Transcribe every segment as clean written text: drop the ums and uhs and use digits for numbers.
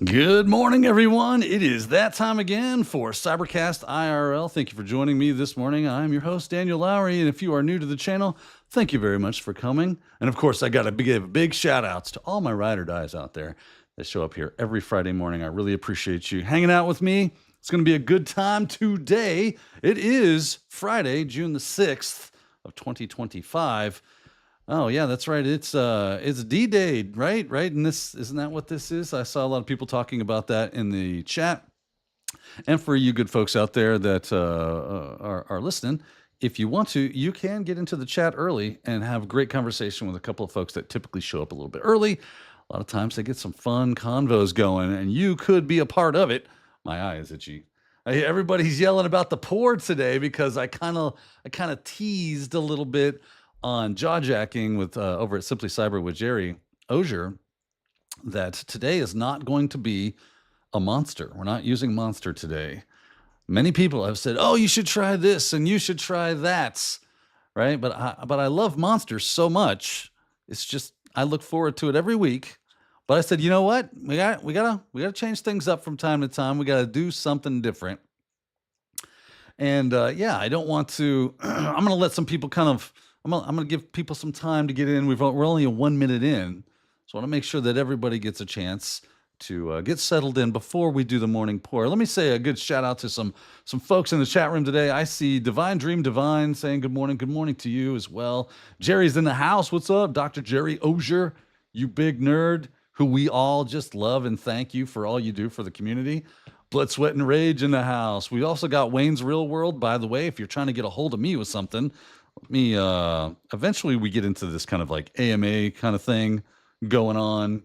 Good morning, everyone. It is that time again for CyberCast-IRL. Thank you for joining me this morning. I'm your host, Daniel Lowry, and if you are new to the channel, thank you very much for coming. And of course, I got to give big shout-outs to all my ride or dies out there that show up here every Friday morning. I really appreciate you hanging out with me. It's going to be a good time today. It is Friday, June the 6th of 2025. Oh yeah, that's right. It's D-Day, right? Right, and this isn't that what this is? I saw a lot of people talking about that in the chat. And for you good folks out there that are listening, if you want to, you can get into the chat early and have a great conversation with a couple of folks that typically show up a little bit early. A lot of times they get some fun convos going, and you could be a part of it. My eye is itchy. Everybody's yelling about the pour today because I kind of teased a little bit on jawjacking with over at Simply Cyber with Jerry Ozier that today is not going to be a monster. We're not using monster today. Many people have said, "Oh, you should try this and you should try that," right? But I love monsters so much. It's just I look forward to it every week. But I said, you know what? We gotta change things up from time to time. We gotta do something different. And yeah, I don't want to. I'm gonna let some people kind of. I'm gonna give people some time to get in. We're only 1 minute in, so I want to make sure that everybody gets a chance to get settled in before we do the morning pour. Let me say a good shout out to some folks in the chat room today. I see Divine Dream Divine saying good morning. Good morning to you as well. Jerry's in the house. What's up, Dr. Jerry Ozier? You big nerd who we all just love and thank you for all you do for the community. Blood, Sweat, and Rage in the house. We also got Wayne's Real World, by the way, if you're trying to get a hold of me with something. Eventually we get into this kind of like AMA kind of thing going on.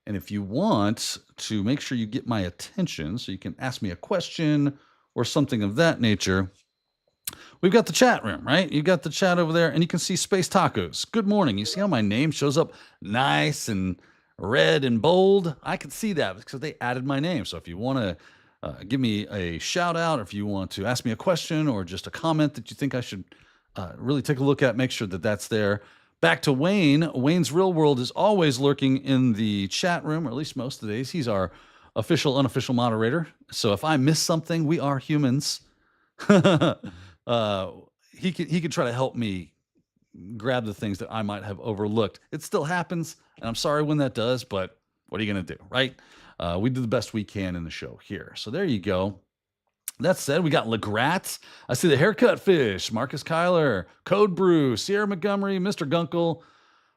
And if you want to make sure you get my attention so you can ask me a question or something of that nature, we've got the chat room, right? You've got the chat over there and you can see Space Tacos. Good morning. You see how my name shows up nice and red and bold? I can see that because they added my name. So if you want to give me a shout out, or if you want to ask me a question or just a comment that you think I should really take a look at, make sure that that's there. Back to Wayne. Wayne's Real World is always lurking in the chat room, or at least most of the days. He's our official, unofficial moderator. So if I miss something, we are humans. He could try to help me grab the things that I might have overlooked. It still happens, and I'm sorry when that does, but what are you going to do, right? We do the best we can in the show here. So there you go. That said, we got LeGrat. I see the Haircut Fish, Marcus Kyler, Code Brew, Sierra Montgomery, Mr. Gunkel.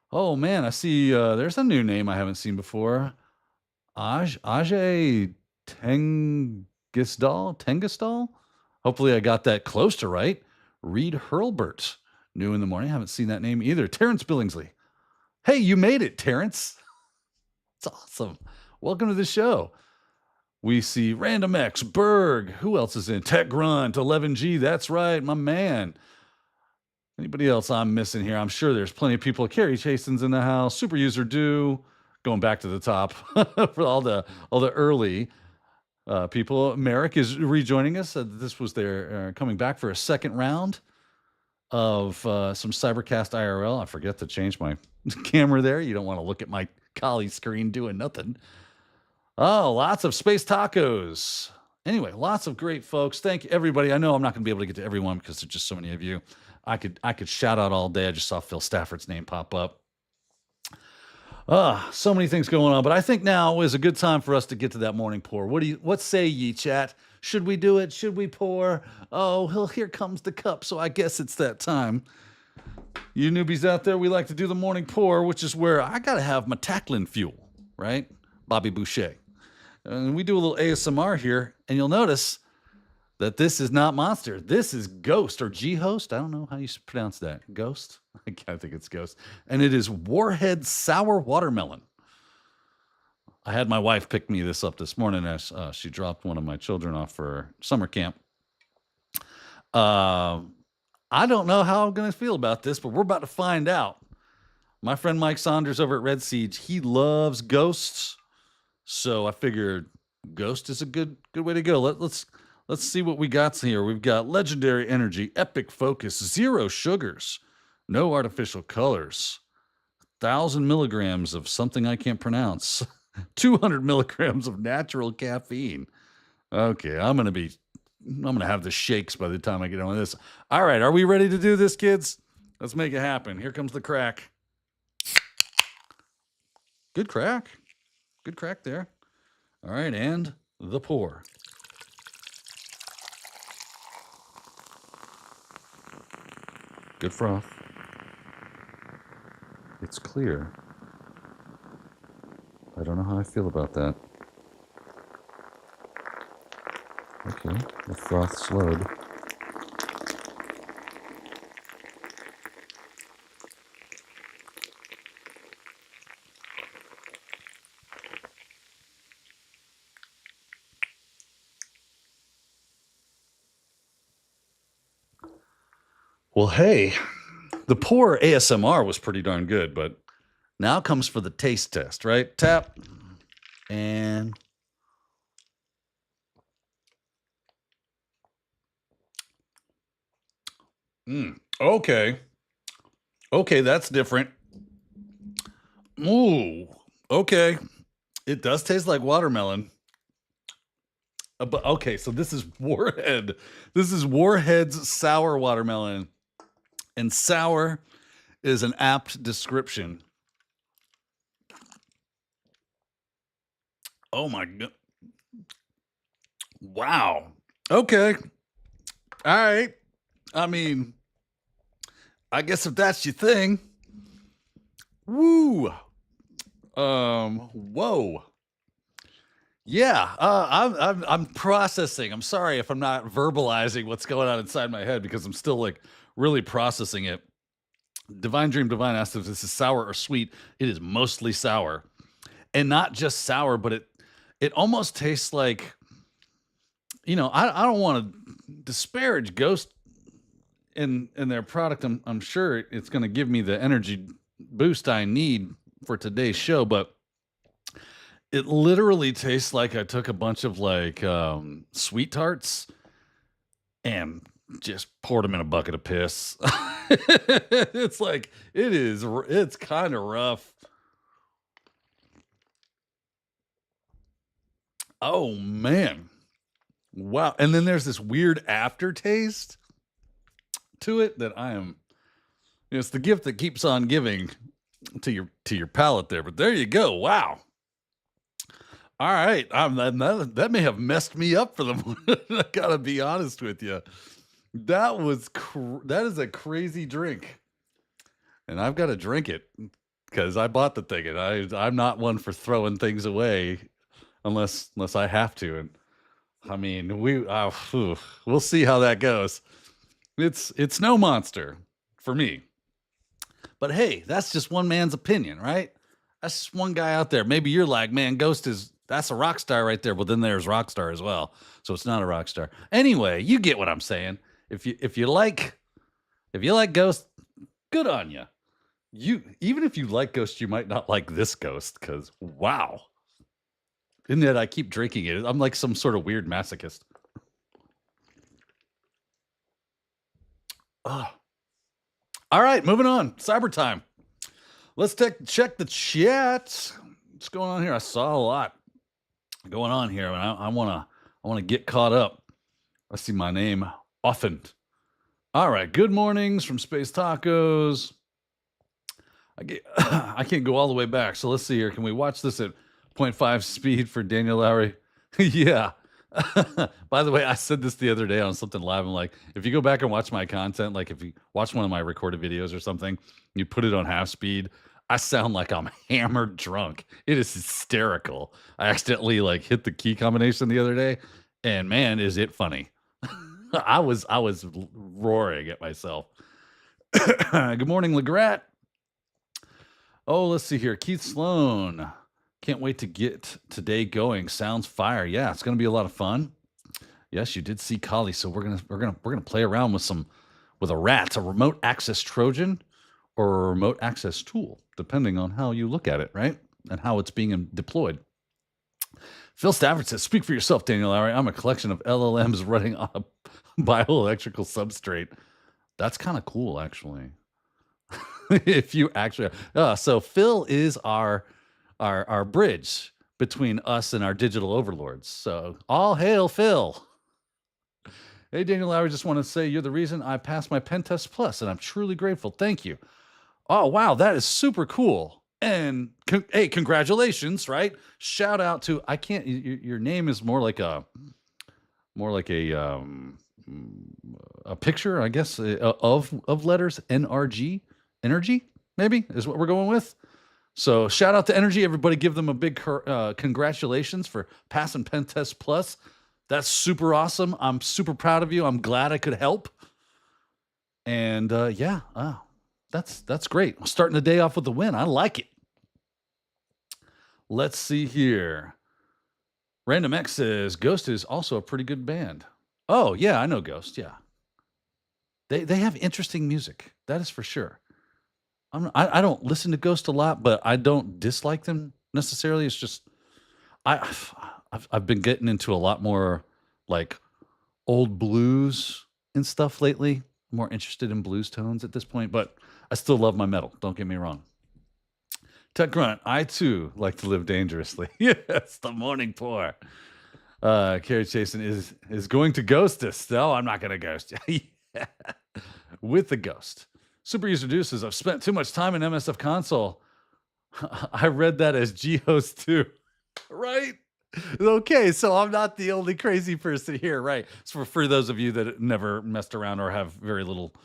Oh man, I see there's a new name I haven't seen before. Ajay Tengisdal. Hopefully I got that close to right. Reed Hurlbert, new in the morning. I haven't seen that name either. Terrence Billingsley. Hey, you made it, Terrence. It's awesome. Welcome to the show. We see Random X, Berg. Who else is in? Tech Grunt, 11G. That's right, my man. Anybody else I'm missing here? I'm sure there's plenty of people. Carrie Chasen's in the house. Super User Do. Going back to the top for all the early people. Merrick is rejoining us. This was their coming back for a second round of some CyberCast IRL. I forget to change my camera there. You don't want to look at my colleague screen doing nothing. Oh, lots of Space Tacos. Anyway, lots of great folks. Thank you, everybody. I know I'm not going to be able to get to everyone because there's just so many of you. I could shout out all day. I just saw Phil Stafford's name pop up. So many things going on, but I think now is a good time for us to get to that morning pour. What say ye, chat? Should we do it? Should we pour? Oh, here comes the cup, so I guess it's that time. You newbies out there, we like to do the morning pour, which is where I got to have my tackling fuel, right? Bobby Boucher. And we do a little ASMR here, and you'll notice that this is not Monster. This is Ghost or G-Host. I don't know how you pronounce that. Ghost? I think it's Ghost. And it is Warhead Sour Watermelon. I had my wife pick me this up this morning as she dropped one of my children off for summer camp. I don't know how I'm going to feel about this, but we're about to find out. My friend Mike Saunders over at Red Siege, he loves ghosts. So I figured Ghost is a good way to go. Let's see what we got here. We've got Legendary Energy, Epic Focus, 0 sugars, no artificial colors, 1,000 milligrams of something I can't pronounce. 200 milligrams of natural caffeine. Okay, I'm gonna have the shakes by the time I get on this. All right, are we ready to do this, kids? Let's make it happen. Here comes the crack. Good crack. Good crack there. All right, and the pour. Good froth. It's clear. I don't know how I feel about that. Okay, the froth slowed. Well, hey, the pour ASMR was pretty darn good, but now comes for the taste test, right? Tap and okay. Okay, that's different. Ooh, okay. It does taste like watermelon. But okay, so this is Warhead. This is Warhead's sour watermelon. And sour is an apt description. Oh my god. Wow. Okay. All right. I mean, I guess if that's your thing. Woo. Whoa. Yeah, I'm processing. I'm sorry if I'm not verbalizing what's going on inside my head because I'm still like really processing it. Divine Dream Divine asked if this is sour or sweet. It is mostly sour, and not just sour, but it almost tastes like, you know, I don't want to disparage Ghost in their product. I'm sure it's going to give me the energy boost I need for today's show, but it literally tastes like I took a bunch of like sweet tarts and just poured them in a bucket of piss. It's like it's kind of rough. Oh man. Wow. And then there's this weird aftertaste to it that it's the gift that keeps on giving to your palate there. But there you go. Wow. All right, that may have messed me up for the morning. I gotta be honest with you. That is a crazy drink, and I've got to drink it because I bought the thing, and I'm not one for throwing things away unless I have to. And I mean, we'll see how that goes. It's no monster for me, but hey, that's just one man's opinion, right? That's just one guy out there. Maybe you're like, man, Ghost that's a rock star right there. Well, then there's Rockstar as well. So it's not a rock star. Anyway, you get what I'm saying. If you like Ghost, good on you. Even if you like Ghost, you might not like this Ghost because wow. And yet I keep drinking it. I'm like some sort of weird masochist. All right, moving on. Cyber time. Let's check the chat. What's going on here? I saw a lot going on here, and I want to get caught up. I see my name often. All right, good mornings from Space Tacos. I can't go all the way back, so let's see here. Can we watch this at 0.5 speed for Daniel Lowry? Yeah. By the way, I said this the other day on something live. I'm like, if you go back and watch my content, like if you watch one of my recorded videos or something, you put it on half speed, I sound like I'm hammered drunk. It is hysterical. I accidentally like hit the key combination the other day, and man, is it funny. I was roaring at myself. Good morning, Legrat. Oh, let's see here. Keith Sloan. Can't wait to get today going. Sounds fire. Yeah, it's going to be a lot of fun. Yes, you did see Kali, so we're gonna play around with a rat, a remote access Trojan, or a remote access tool, depending on how you look at it, right? And how it's being deployed. Phil Stafford says, speak for yourself, Daniel Lowry. I'm a collection of LLMs running on a bioelectrical substrate. That's kind of cool, actually. If you actually... so Phil is our bridge between us and our digital overlords. So all hail Phil. Hey, Daniel Lowry, just want to say you're the reason I passed my Pen Test Plus, and I'm truly grateful. Thank you. Oh, wow, that is super cool. And hey, congratulations, right? Shout out to your name is more like a picture, I guess, of letters. NRG, energy, maybe is what we're going with. So shout out to Energy. Everybody give them a big congratulations for passing Pen Test Plus. That's super awesome. I'm super proud of you. I'm glad I could help. And that's great. We're starting the day off with a win. I like it. Let's see here. Random X says Ghost is also a pretty good band. Oh, yeah, I know Ghost. Yeah. They have interesting music. That is for sure. I don't listen to Ghost a lot, but I don't dislike them necessarily. It's just I've been getting into a lot more like old blues and stuff lately. More interested in blues tones at this point, but I still love my metal. Don't get me wrong. Tech Grunt, I too like to live dangerously. Yes, the morning pour. Carrie Chasen is going to ghost us. No, I'm not going to ghost you. Yeah. With the ghost. Super User Deuce says, I've spent too much time in MSF console. I read that as ghost too. Right? Okay, so I'm not the only crazy person here, right? So for those of you that never messed around or have very little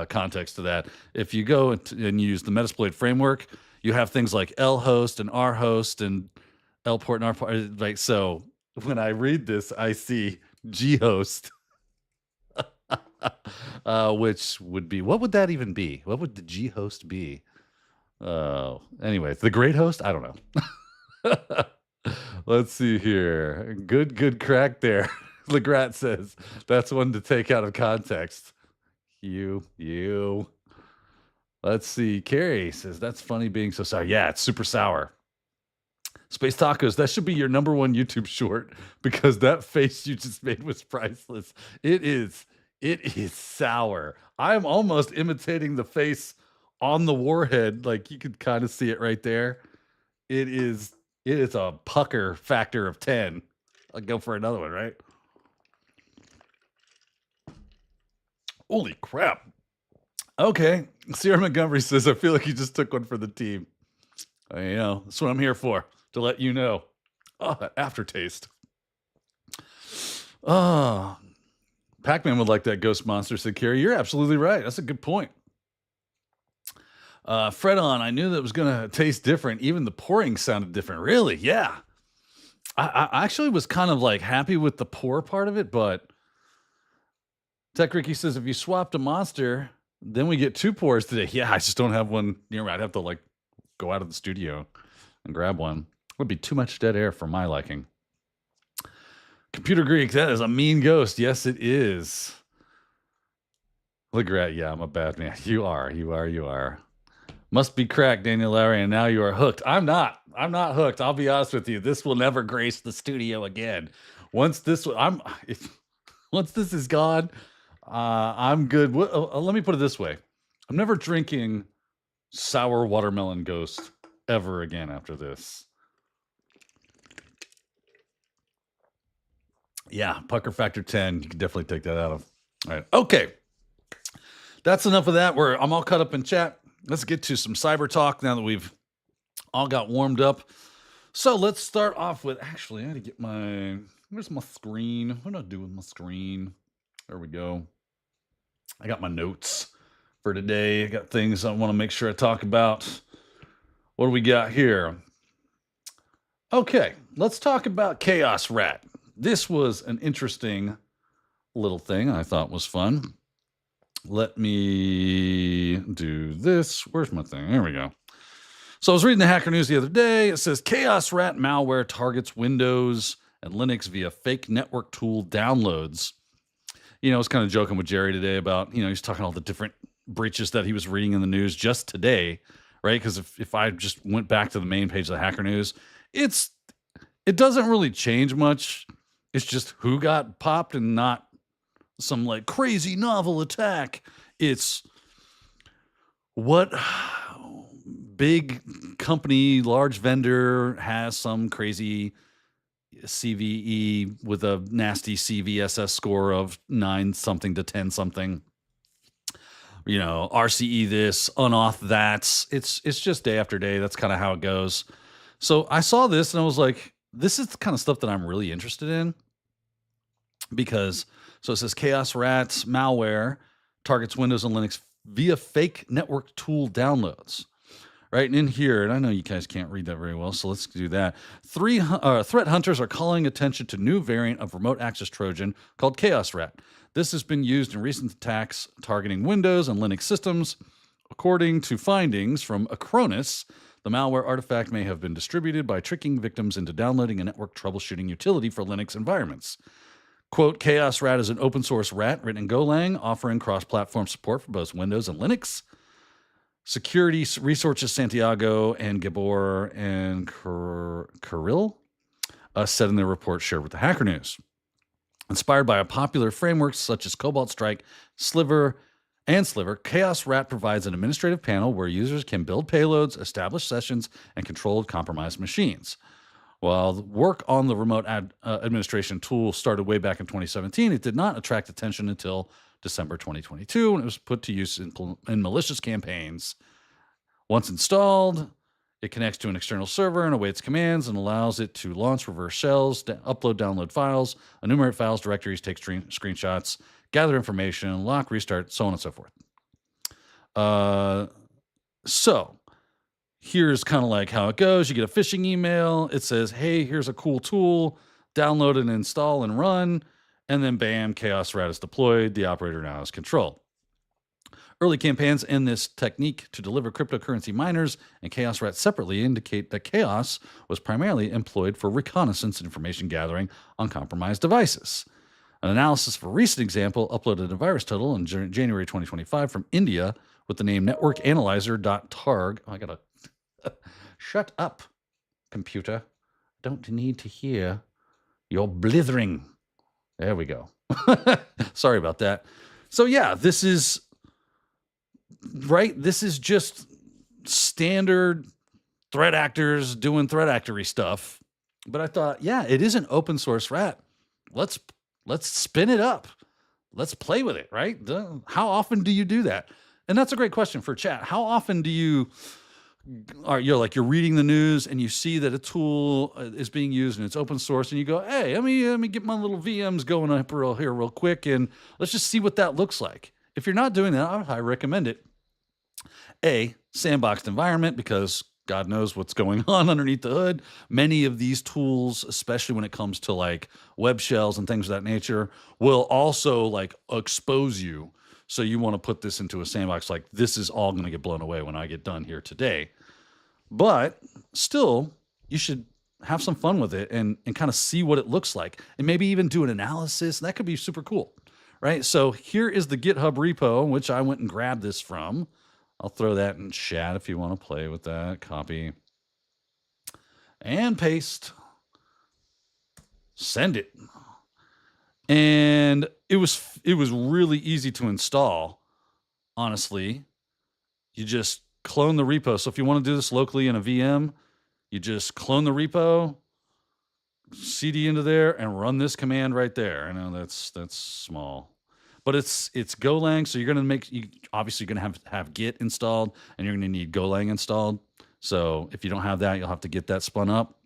context to that, if you go and use the Metasploit framework, you have things like lhost and rhost and lport and rport. Like, so when I read this, I see ghost, which would be, what would that even be? What would the ghost be? Anyway, the great host? I don't know. Let's see here. Good crack there. Legrat says that's one to take out of context. You. Let's see. Carrie says that's funny being so sour. Yeah, it's super sour. Space Tacos, that should be your number one YouTube short because that face you just made was priceless. It is sour. I'm almost imitating the face on the warhead. Like you could kind of see it right there. It is a pucker factor of 10. I'll go for another one, right? Holy crap. Okay. Sierra Montgomery says, I feel like you just took one for the team. That's what I'm here for, to let you know. Oh, that aftertaste. Oh, Pac-Man would like that ghost monster, said Carrie. You're absolutely right. That's a good point. Fred-on, I knew that it was going to taste different. Even the pouring sounded different. Really? Yeah. I actually was kind of like happy with the pour part of it, but Tech Ricky says, if you swapped a monster, then we get 2 pours today. Yeah, I just don't have one near me. I'd have to like go out of the studio and grab one. It would be too much dead air for my liking. Computer Greek, that is a mean ghost. Yes, it is. Look at, yeah, I'm a bad man. You are. Must be cracked, Daniel Lowry, and now you are hooked. I'm not hooked. I'll be honest with you. This will never grace the studio again. Once this is gone, I'm good. Let me put it this way. I'm never drinking sour watermelon ghost ever again after this. Yeah, pucker factor 10. You can definitely take that out of. All right. Okay. That's enough of that. I'm all caught up in chat. Let's get to some cyber talk now that we've all got warmed up. So let's start off with, actually, I had to get where's my screen? What do I do with my screen? There we go. I got my notes for today. I got things I want to make sure I talk about. What do we got here? Okay, let's talk about Chaos Rat. This was an interesting little thing I thought was fun. Let me do this. Where's my thing? There we go. So I was reading the Hacker News the other day. It says Chaos Rat malware targets Windows and Linux via fake network tool downloads. I was kind of joking with Jerry today about, he's talking all the different breaches that he was reading in the news just today, right? Because if I just went back to the main page of the Hacker News, it doesn't really change much. It's just who got popped and not some like crazy novel attack. It's what big company, large vendor has some crazy CVE with a nasty CVSS score of 9 something to 10 something. RCE this, unauth that. It's just day after day. That's kind of how it goes. So I saw this and I was like, this is the kind of stuff that I'm really interested in, because so it says Chaos Rats malware targets Windows and Linux via fake network tool downloads. Right, and in here, and I know you guys can't read that very well, so let's do that. Threat hunters are calling attention to new variant of Remote Access Trojan called Chaos Rat. This has been used in recent attacks targeting Windows and Linux systems. According to findings from Acronis, the malware artifact may have been distributed by tricking victims into downloading a network troubleshooting utility for Linux environments. Quote, Chaos Rat is an open source rat written in Golang, offering cross-platform support for both Windows and Linux. Security Researchers Santiago and Gabor and Kirill said in their report shared with the Hacker News. Inspired by a popular frameworks such as Cobalt Strike, Sliver, Chaos Rat provides an administrative panel where users can build payloads, establish sessions, and control compromised machines. While work on the remote administration tool started way back in 2017, it did not attract attention until December 2022, when it was put to use in malicious campaigns. Once installed, it connects to an external server and awaits commands and allows it to launch reverse shells, upload, download files, enumerate files, directories, take screenshots, gather information, lock, restart, so on and so forth. So here's kind of like how it goes. You get a phishing email. It says, hey, here's a cool tool. Download and install and run. And then bam, Chaos Rat is deployed. The operator now has control. Early campaigns in this technique to deliver cryptocurrency miners and Chaos Rat separately indicate that Chaos was primarily employed for reconnaissance and information gathering on compromised devices. An analysis of a recent example uploaded a virus total in January 2025 from India with the name networkanalyzer.targ. Oh, I gotta shut up, computer. Don't need to hear your blithering. There we go. Sorry about that. So yeah, this is right. This is just standard threat actors doing threat actory stuff. But I thought, yeah, it is an open source rat. Let's spin it up. Let's play with it, right? How often do you do that? And that's a great question for chat. How often do you're reading the news and you see that a tool is being used and it's open source and you go, hey, let me get my little VMs going up real quick and let's just see what that looks like. If you're not doing that, I recommend it. A, sandboxed environment, because God knows what's going on underneath the hood. Many of these tools, especially when it comes to like web shells and things of that nature, will also like expose you. So you want to put this into a sandbox, like this is all going to get blown away when I get done here today. But still, you should have some fun with it and kind of see what it looks like and maybe even do an analysis. That could be super cool, right? So here is the GitHub repo, which I went and grabbed this from. I'll throw that in chat if you want to play with that. Copy and paste. Send it. And it was really easy to install, honestly. You just clone the repo. So if you want to do this locally in a VM, you just clone the repo, CD into there, and run this command right there. I know that's small, but it's Golang. So you're going to obviously you're going to have Git installed, and you're going to need Golang installed. So if you don't have that, you'll have to get that spun up.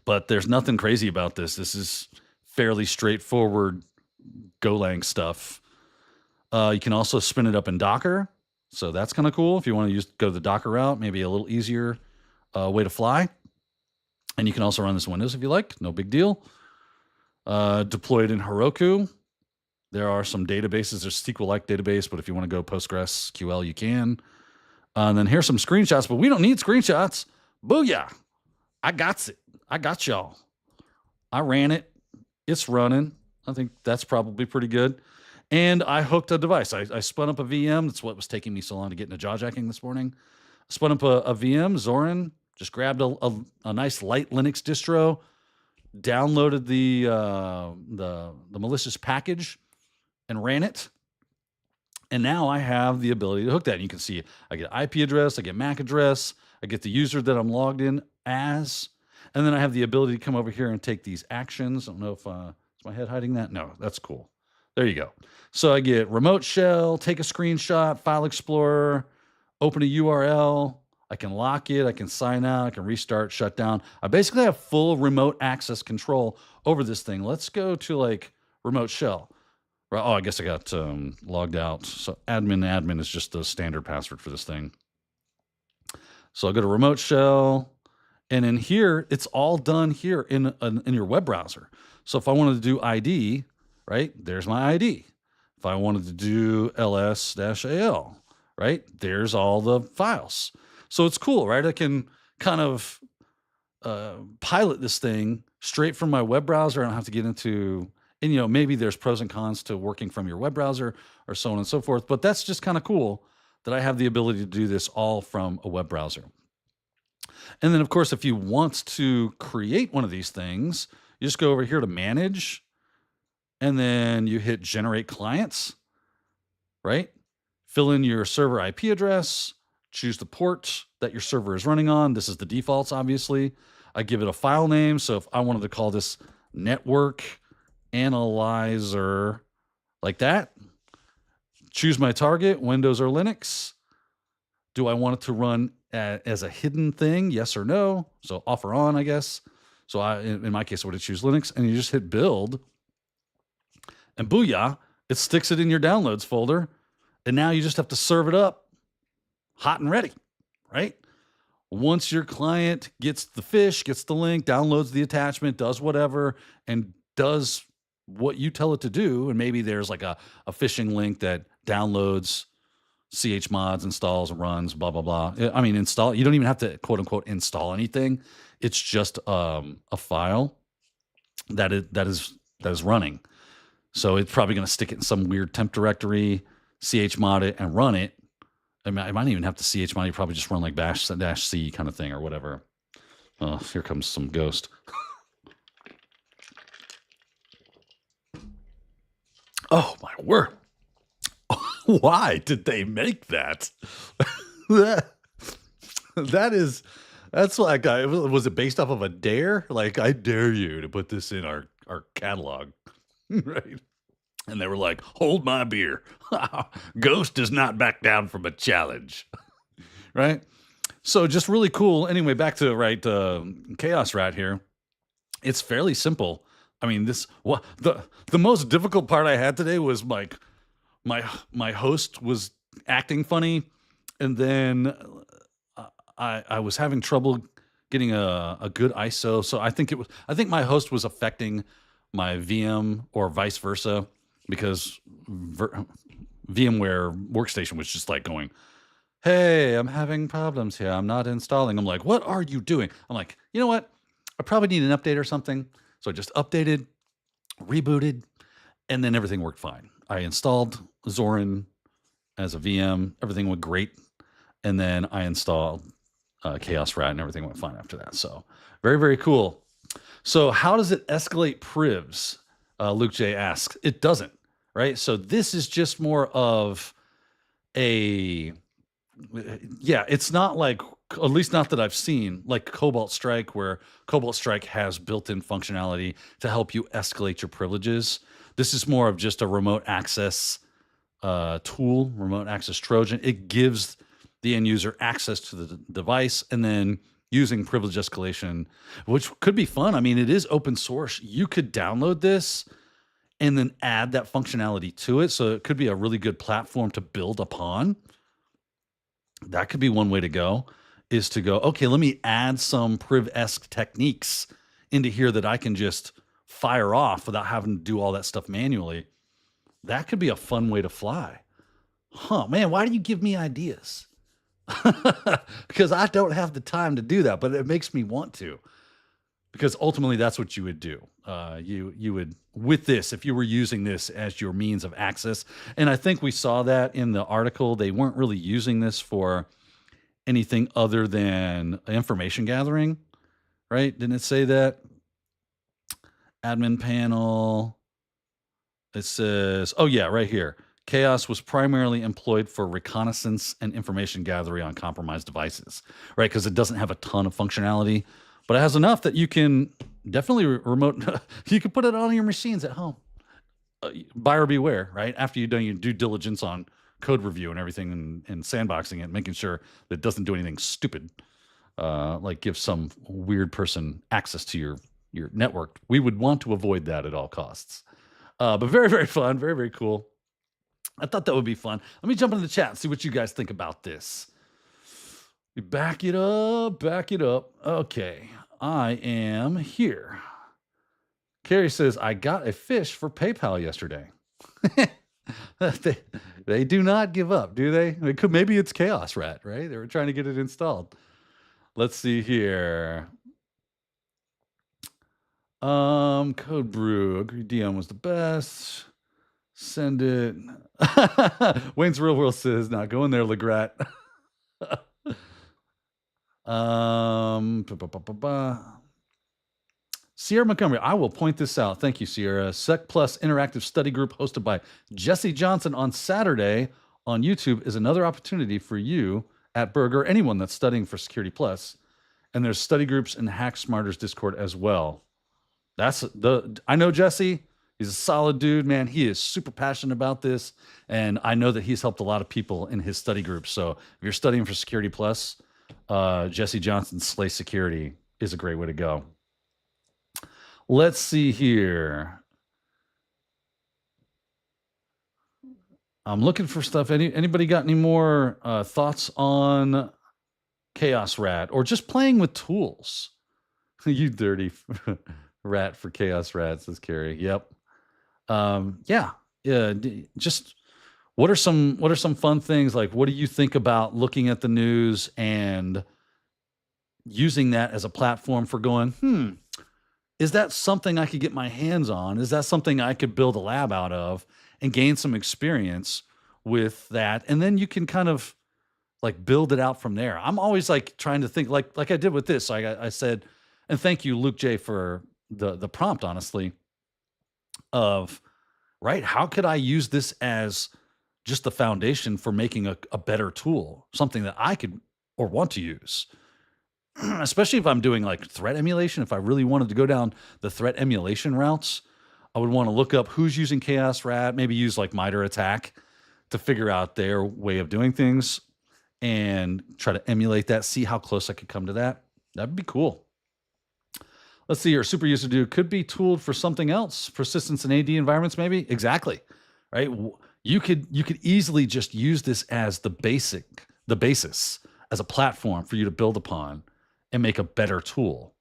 But there's nothing crazy about this. This is fairly straightforward Golang stuff. You can also spin it up in Docker. So that's kind of cool. If you want to go the Docker route, maybe a little easier way to fly. And you can also run this in Windows if you like. No big deal. Deployed in Heroku. There are some databases. There's SQL-like database, but if you want to go PostgreSQL, you can. And then here's some screenshots, but we don't need screenshots. Booyah. I got it. I got y'all. I ran it. It's running. I think that's probably pretty good. And I hooked a device. I spun up a VM. That's what was taking me so long to get into jawjacking this morning. Spun up a VM, Zorin. Just grabbed a nice light Linux distro. Downloaded the malicious package and ran it. And now I have the ability to hook that. And you can see I get IP address, I get MAC address, I get the user that I'm logged in as, and then I have the ability to come over here and take these actions. I don't know if, is my head hiding that? No, that's cool. There you go. So I get remote shell, take a screenshot, file explorer, open a URL. I can lock it, I can sign out, I can restart, shut down. I basically have full remote access control over this thing. Let's go to like remote shell. Right. Oh, I guess I got logged out. So admin is just the standard password for this thing. So I'll go to remote shell, and in here, it's all done here in your web browser. So if I wanted to do ID, right, there's my ID. If I wanted to do ls-al, right, there's all the files. So it's cool, right? I can kind of pilot this thing straight from my web browser. I don't have to get into, and maybe there's pros and cons to working from your web browser or so on and so forth, but that's just kind of cool that I have the ability to do this all from a web browser. And then of course, if you want to create one of these things, you just go over here to manage, and then you hit generate clients, right? Fill in your server IP address, choose the port that your server is running on. This is the defaults, obviously. I give it a file name. So if I wanted to call this network analyzer like that, choose my target, Windows or Linux. Do I want it to run as a hidden thing? Yes or no. So off or on, I guess. So in my case, I would choose Linux, and you just hit build, and booyah, it sticks it in your downloads folder. And now you just have to serve it up hot and ready, right? Once your client gets the fish, gets the link, downloads the attachment, does whatever, and does what you tell it to do, and maybe there's like a phishing link that downloads chmods, installs, runs, blah, blah, blah. I mean, install, you don't even have to quote unquote install anything. It's just a file that is running. So it's probably going to stick it in some weird temp directory, chmod it, and run it. I might even have to chmod. You probably just run like -c kind of thing or whatever. Oh, here comes some ghost. Oh my word! Why did they make that? That's like, was it based off of a dare? Like, I dare you to put this in our catalog, right? And they were like, hold my beer. Ghost does not back down from a challenge, right? So just really cool. Anyway, back to Chaos Rat here. It's fairly simple. I mean, the most difficult part I had today was like my host was acting funny, and then I was having trouble getting a good ISO. So I think my host was affecting my VM or vice versa, because VMware Workstation was just like going, hey, I'm having problems here. I'm not installing. I'm like, what are you doing? I'm like, you know what? I probably need an update or something. So I just updated, rebooted, and then everything worked fine. I installed Zorin as a VM. Everything went great. And then I installed Chaos Rat, and everything went fine after that. So very, very cool. So how does it escalate privs? Luke J asks. It doesn't, right? So this is just more of it's not like, at least not that I've seen, like Cobalt Strike, where Cobalt Strike has built-in functionality to help you escalate your privileges. This is more of just a remote access tool, Remote Access Trojan. It gives the end user access to the device, and then using privilege escalation, which could be fun. I mean, it is open source. You could download this and then add that functionality to it. So it could be a really good platform to build upon. That could be one way to go, is to go, okay, let me add some priv-esque techniques into here that I can just fire off without having to do all that stuff manually. That could be a fun way to fly. Huh, man, why do you give me ideas? Because I don't have the time to do that, but it makes me want to. Because ultimately, that's what you would do. You would, with this, if you were using this as your means of access, and I think we saw that in the article, they weren't really using this for anything other than information gathering, right? Didn't it say that? Admin panel. It says, oh yeah, right here. Chaos was primarily employed for reconnaissance and information gathering on compromised devices, right? Because it doesn't have a ton of functionality, but it has enough that you can definitely remote, you can put it on your machines at home. Buyer beware, right? After you've done your due diligence on code review and everything and sandboxing it, making sure that it doesn't do anything stupid, like give some weird person access to your network. We would want to avoid that at all costs. But very, very fun, very, very cool. I thought that would be fun. Let me jump into the chat and see what you guys think about this. Back it up, back it up. Okay, I am here. Carrie says, I got a fish for PayPal yesterday. They do not give up, do they? Maybe it's Chaos Rat, right? They were trying to get it installed. Let's see here. Code Brew, agree DM was the best. Send it. Wayne's Real World says, not going there, Legrat. Sierra Montgomery, I will point this out. Thank you, Sierra. Sec Plus interactive study group hosted by Jesse Johnson on Saturday on YouTube is another opportunity for you at Berg or anyone that's studying for Security Plus. And there's study groups in Hack Smarter's Discord as well. I know Jesse. He's a solid dude, man. He is super passionate about this. And I know that he's helped a lot of people in his study group. So if you're studying for Security Plus, Jesse Johnson's Slay Security is a great way to go. Let's see here. I'm looking for stuff. Anybody got any more thoughts on Chaos Rat or just playing with tools? You dirty rat for Chaos Rat, says Carrie. Yep. Yeah. Just what are some fun things? Like, what do you think about looking at the news and using that as a platform for going, is that something I could get my hands on? Is that something I could build a lab out of and gain some experience with that? And then you can kind of like build it out from there. I'm always like trying to think like I did with this. I said, and thank you, Luke J, for the prompt, honestly, of, right, how could I use this as just the foundation for making a better tool, something that I could or want to use? Especially if I'm doing like threat emulation. If I really wanted to go down the threat emulation routes, I would want to look up who's using Chaos Rat, maybe use like MITRE ATT&CK to figure out their way of doing things and try to emulate that, see how close I could come to that. That'd be cool. Let's see here. Super user do could be tooled for something else. Persistence in AD environments, maybe. Exactly. Right. You could easily just use this as the basis as a platform for you to build upon and make a better tool.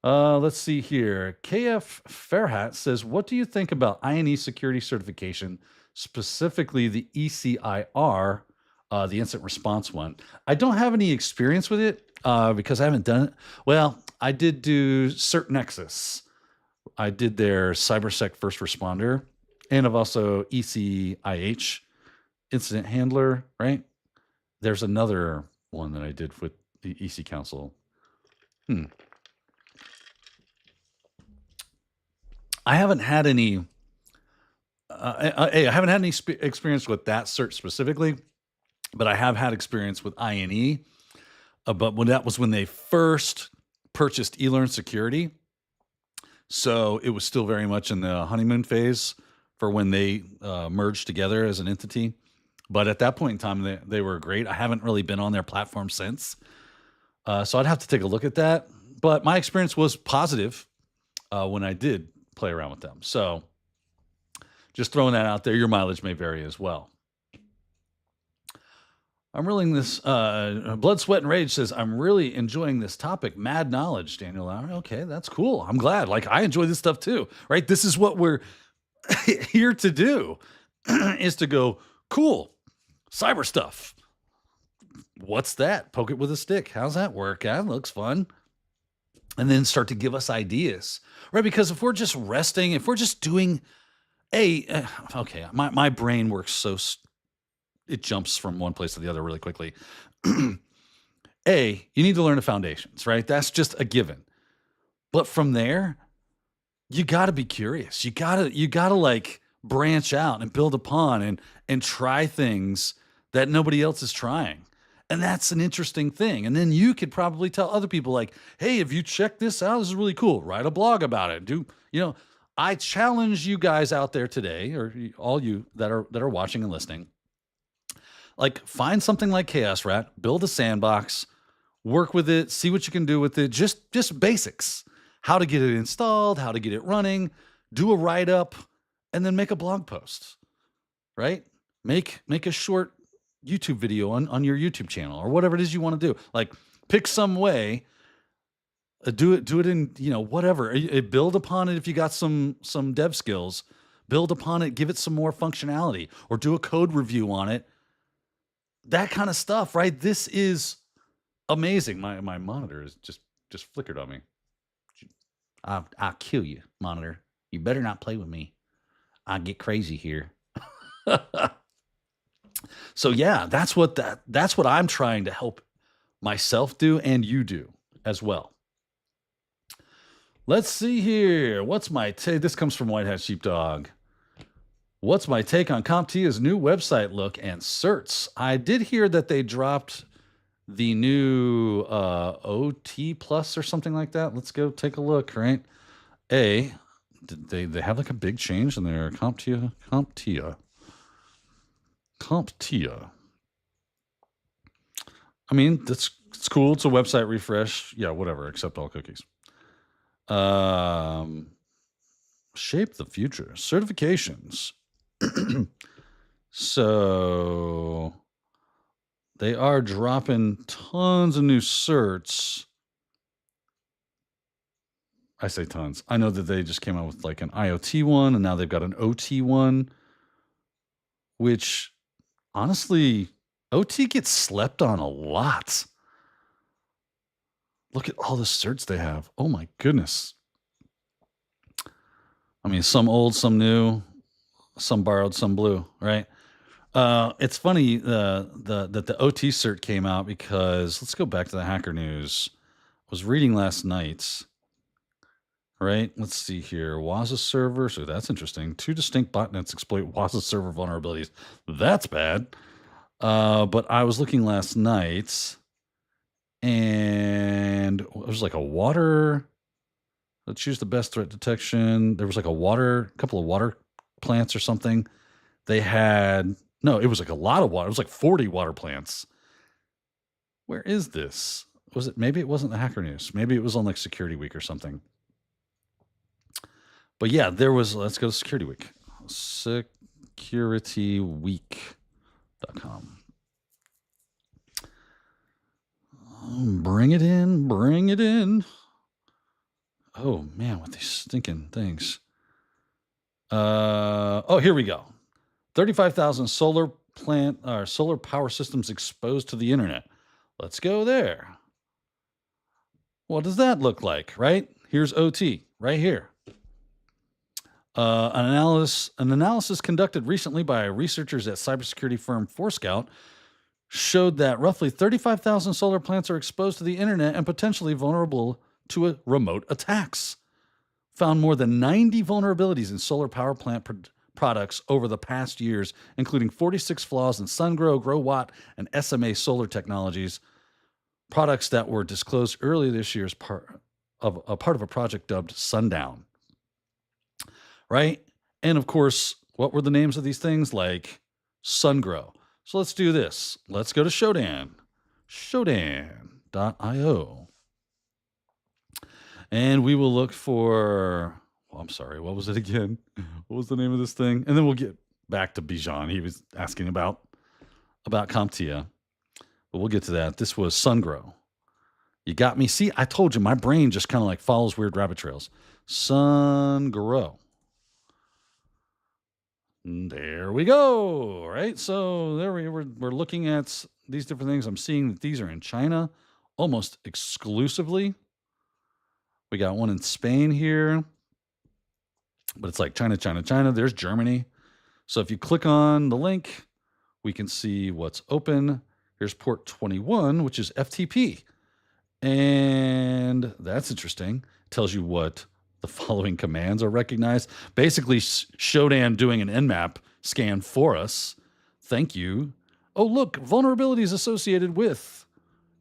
Let's see here. KF Fairhat says, what do you think about INE security certification, specifically the ECIR, the incident response one? I don't have any experience with it because I haven't done it. Well, I did do Cert Nexus. I did their CyberSec first responder, and I've also ECIH, incident handler, right? There's another one that I did with the EC Council. I haven't had any. I haven't had any experience with that cert specifically, but I have had experience with INE. But when that was when they first purchased llmsecurity, so it was still very much in the honeymoon phase for when they merged together as an entity. But at that point in time, they were great. I haven't really been on their platform since. So I'd have to take a look at that. But my experience was positive when I did play around with them. So just throwing that out there, your mileage may vary as well. I'm really this, Blood, Sweat, and Rage says, I'm really enjoying this topic. Mad knowledge, Daniel Lowry. Okay, that's cool. I'm glad. Like, I enjoy this stuff too, right? This is what we're here to do, is to go, cool, cyber stuff. What's that? Poke it with a stick. How's that work? That looks fun. And then start to give us ideas, right? Because if we're just resting, if we're just doing okay, my brain works so, it jumps from one place to the other really quickly. You need to learn the foundations, right? That's just a given. But from there, you got to be curious. You got to like branch out and build upon and try things that nobody else is trying. And that's an interesting thing. And then you could probably tell other people like, hey, if you check this out, this is really cool. Write a blog about it. I challenge you guys out there today, or all you that are watching and listening, like find something like Chaos Rat, build a sandbox, work with it, see what you can do with it. Just basics, how to get it installed, how to get it running, do a write-up, and then make a blog post, right? Make a short YouTube video on your YouTube channel or whatever it is you want to do. Like pick some way, do it in, whatever. Build upon it if you got some dev skills. Build upon it, give it some more functionality, or do a code review on it. That kind of stuff, right? This is amazing. My monitor is just flickered on me. I'll kill you, monitor. You better not play with me. I get crazy here. So yeah, that's what I'm trying to help myself do and you do as well. Let's see here. What's my take? This comes from White Hat Sheepdog. What's my take on CompTIA's new website look and certs? I did hear that they dropped the new OT Plus or something like that. Let's go take a look, right? Did they have like a big change in their CompTIA? CompTIA. I mean, it's cool. It's a website refresh. Yeah, whatever, accept all cookies. Shape the future. Certifications. So they are dropping tons of new certs. I say tons. I know that they just came out with like an IoT one, and now they've got an OT one, which honestly, OT gets slept on a lot. Look at all the certs they have. Oh my goodness. I mean, some old, some new, some borrowed, some blue, right? It's funny that the OT cert came out because, let's go back to the Hacker News. I was reading last night, right? Let's see here. Waza server. So that's interesting. 2 distinct botnets exploit Waza server vulnerabilities. That's bad. But I was looking last night, and it was like a water. Let's choose the best threat detection. There was like a couple of water plants or something. They had, no, it was like a lot of water. It was like 40 water plants. Where is this? Maybe it wasn't the Hacker News. Maybe it was on like Security Week or something. But yeah, let's go to Security Week. Securityweek.com. Bring it in. Oh man, with these stinking things. Here we go. 35,000 solar power systems exposed to the internet. Let's go there. What does that look like, right? Here's OT right here. An analysis conducted recently by researchers at cybersecurity firm Forescout showed that roughly 35,000 solar plants are exposed to the internet and potentially vulnerable to remote attacks. Found more than 90 vulnerabilities in solar power plant products over the past years, including 46 flaws in SunGrow, GrowWatt, and SMA solar technologies, products that were disclosed earlier this year as part of a project dubbed Sundown. Right? And of course, what were the names of these things? Like SunGrow. So let's do this. Let's go to Shodan. Shodan.io. And we will look for, I'm sorry, what was it again? What was the name of this thing? And then we'll get back to Bijan. He was asking about CompTIA. But we'll get to that. This was SunGrow. You got me. See, I told you, my brain just kind of like follows weird rabbit trails. SunGrow. There we go. Right. So there we're looking at these different things. I'm seeing that these are in China almost exclusively. We got one in Spain here, but it's like China. There's Germany. So if you click on the link, we can see what's open. Here's port 21, which is FTP. And that's interesting. Tells you what The following commands are recognized. Basically, Shodan doing an nmap scan for us. Thank you. Oh, look, vulnerabilities associated with,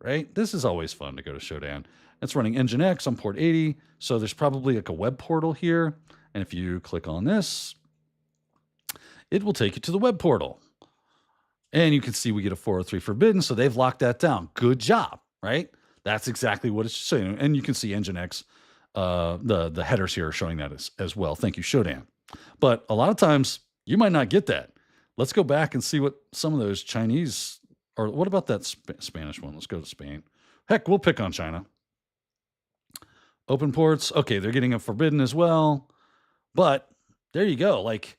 right? This is always fun to go to Shodan. It's running Nginx on port 80. So there's probably like a web portal here. And if you click on this, it will take you to the web portal. And you can see we get a 403 forbidden. So they've locked that down. Good job, right? That's exactly what it's saying. And you can see Nginx, the headers here are showing that as well. Thank you, Shodan. But a lot of times you might not get that. Let's go back and see what some of those Chinese, or what about that Spanish one? Let's go to Spain. Heck, we'll pick on China. Open ports. Okay, they're getting a forbidden as well. But there you go. Like,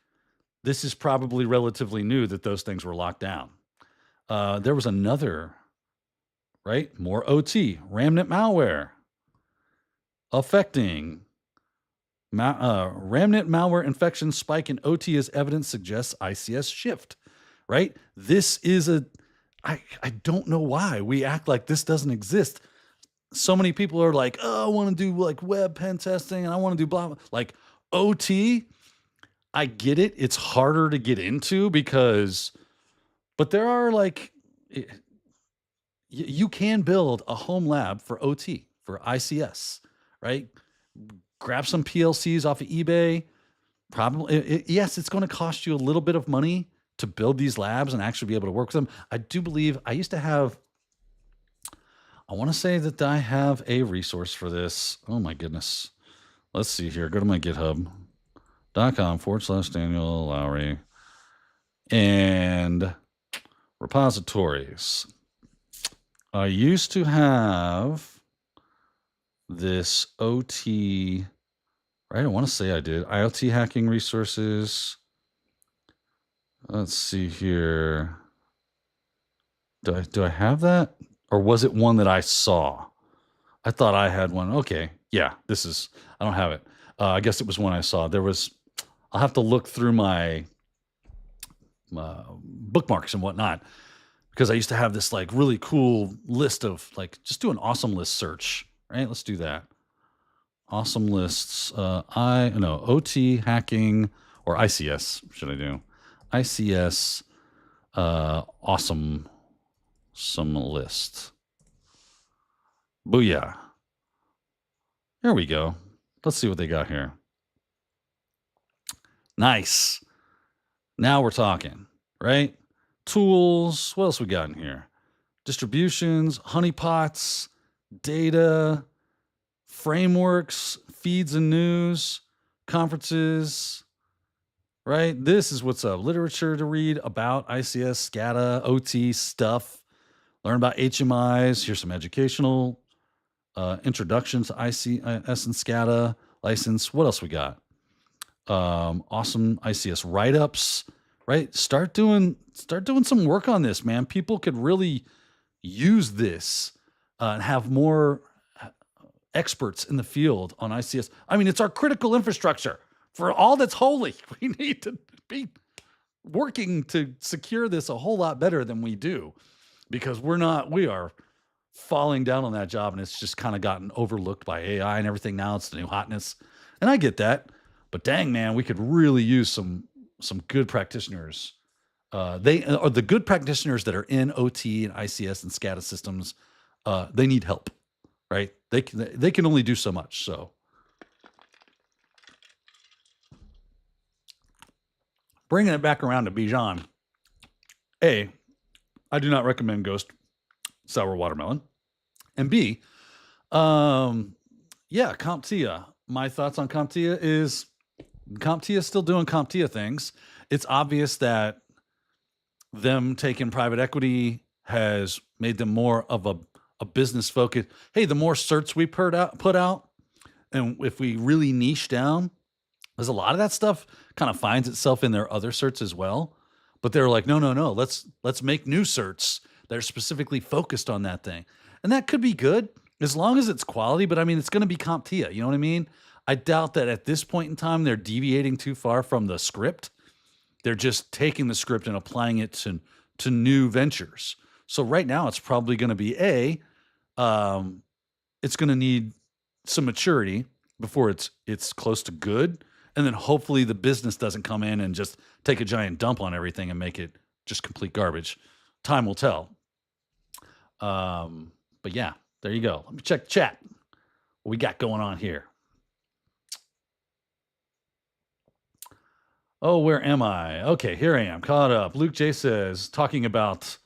this is probably relatively new that those things were locked down. There was another, right? More OT, Ramnet malware affecting Ramnet malware infection spike in OT as evidence suggests ICS shift, right? This is I don't know why we act like this doesn't exist. So many people are like, oh, I want to do like web pen testing and I want to do blah, blah. Like OT. I get it. It's harder to get into but there are like, you can build a home lab for OT, for ICS, right? Grab some PLCs off of eBay. Probably, yes, it's going to cost you a little bit of money to build these labs and actually be able to work with them. I do believe I used to have, I want to say that I have a resource for this. Oh my goodness. Let's see here. Go to my github.com/Daniel Lowry and repositories. I used to have this OT, right? I want to say I did. IoT hacking resources. Let's see here. Do I have that? Or was it one that I saw? I thought I had one. Okay. Yeah, I don't have it. I guess it was one I saw. I'll have to look through my bookmarks and whatnot, because I used to have this like really cool list of like, just do an awesome list search, right? Let's do that. Awesome lists. OT hacking or ICS. Should I do ICS? Awesome. Some list. Booyah. Here we go. Let's see what they got here. Nice. Now we're talking, right? Tools. What else we got in here? Distributions, honeypots, data, frameworks, feeds and news, conferences, right? This is what's up. Literature to read about ICS, SCADA, OT stuff. Learn about HMIs. Here's some educational introductions to ICS and SCADA license. What else we got? Awesome ICS write-ups, right? Start doing some work on this, man. People could really use this and have more experts in the field on ICS. I mean, it's our critical infrastructure for all that's holy. We need to be working to secure this a whole lot better than we do, because we are falling down on that job, and it's just kind of gotten overlooked by AI and everything now. It's the new hotness. And I get that, but dang, man, we could really use some good practitioners. They are the good practitioners that are in OT and ICS and SCADA systems. They need help, right? They can only do so much. So bringing it back around to Bijan, I do not recommend Ghost Sour Watermelon. And B, CompTIA. My thoughts on CompTIA is CompTIA is still doing CompTIA things. It's obvious that them taking private equity has made them more of a business focus. Hey, the more certs we put out, and if we really niche down, there's a lot of that stuff kind of finds itself in their other certs as well. But they're like, no, let's make new certs that are specifically focused on that thing. And that could be good as long as it's quality, but I mean, it's going to be CompTIA. You know what I mean? I doubt that at this point in time, they're deviating too far from the script. They're just taking the script and applying it to new ventures. So right now it's probably going to be it's going to need some maturity. before it's close to good. And then hopefully the business doesn't come in and just take a giant dump on everything and make it just complete garbage. Time will tell. But yeah, there you go. Let me check chat. What we got going on here? Oh, where am I? Okay, here I am, caught up. Luke J says, talking about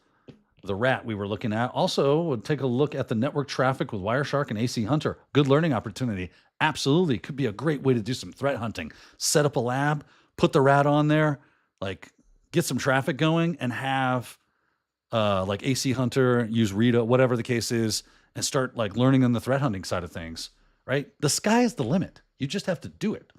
the rat we were looking at. Also, would take a look at the network traffic with Wireshark and AC Hunter. Good learning opportunity. Absolutely. Could be a great way to do some threat hunting. Set up a lab, put the rat on there, like get some traffic going, and have like AC Hunter, use Rita, whatever the case is, and start like learning on the threat hunting side of things, right? The sky is the limit. You just have to do it.